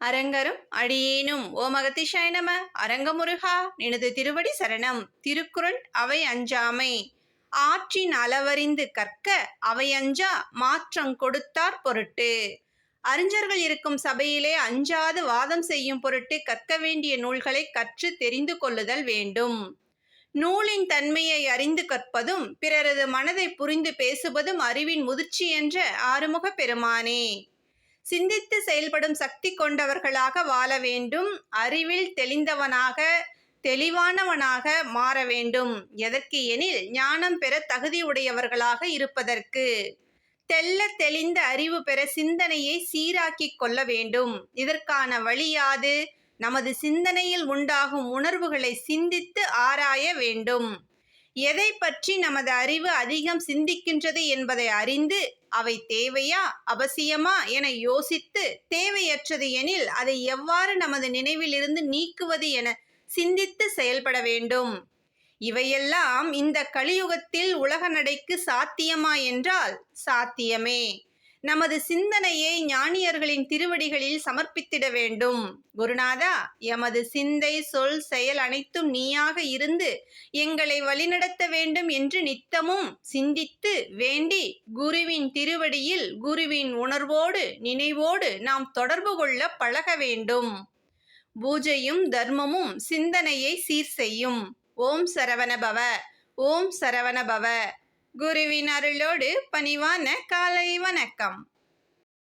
அரங்கரும் அடியேனும் ஓமகத்திஷாய நம. அரங்கமுருகா நினது திருவடி சரணம். திருக்குறள் அவை அஞ்சாமை. ஆற்றின் அளவறிந்து கற்க அவை அஞ்சா மாற்றங் கொடுத்தார் பொருட்டு. அறிஞர்கள் இருக்கும் சபையிலே அஞ்சாது வாதம் செய்யும் பொருட்டு கற்க வேண்டிய நூல்களை கற்று தெரிந்து கொள்ளுதல் வேண்டும். நூலின் தன்மையை அறிந்து கற்பதும் பிறரது மனதை புரிந்து பேசுவதும் அறிவின் முதிர்ச்சி என்ற ஆறுமுக பெருமானே. சிந்தித்து செயல்படும் சக்தி கொண்டவர்களாக வாழ வேண்டும். அறிவில் தெளிந்தவனாக தெளிவானவனாக மாற வேண்டும். எதற்கு எனில் ஞானம் பெற தகுதியுடையவர்களாக இருப்பதற்கு. தெள்ள தெளிந்த அறிவு பெற சிந்தனையை சீராக்கிக் கொள்ள வேண்டும். இதற்கான வழியாது நமது சிந்தனையில் உண்டாகும் உணர்வுகளை சிந்தித்து ஆராய வேண்டும். எதை பற்றி நமது அறிவு அதிகம் சிந்திக்கின்றது என்பதை அறிந்து அவை தேவையா அவசியமா என யோசித்து, தேவையற்றது எனில் அதை எவ்வாறு நமது நினைவிலிருந்து நீக்குவது என சிந்தித்து செயல்பட வேண்டும். இவையெல்லாம் இந்த கலியுகத்தில் உலக நடைக்கு சாத்தியமா என்றால் சாத்தியமே. நமது சிந்தனையை ஞானியர்களின் திருவடிகளில் சமர்ப்பித்திட வேண்டும். குருநாதா, எமது சிந்தை சொல் செயல் அனைத்தும் நீயாக இருந்து எங்களை வழிநடத்த வேண்டும் என்று நித்தமும் சிந்தித்து வேண்டி குருவின் திருவடியில் குருவின் உணர்வோடு நினைவோடு நாம் தொடர்பு கொள்ள பழக வேண்டும். பூஜையும் தர்மமும் சிந்தனையை சீர் செய்யும். ஓம் சரவணபவ. ஓம் சரவணபவ. குருவின் அருளோடு பணிவான காலை வணக்கம்.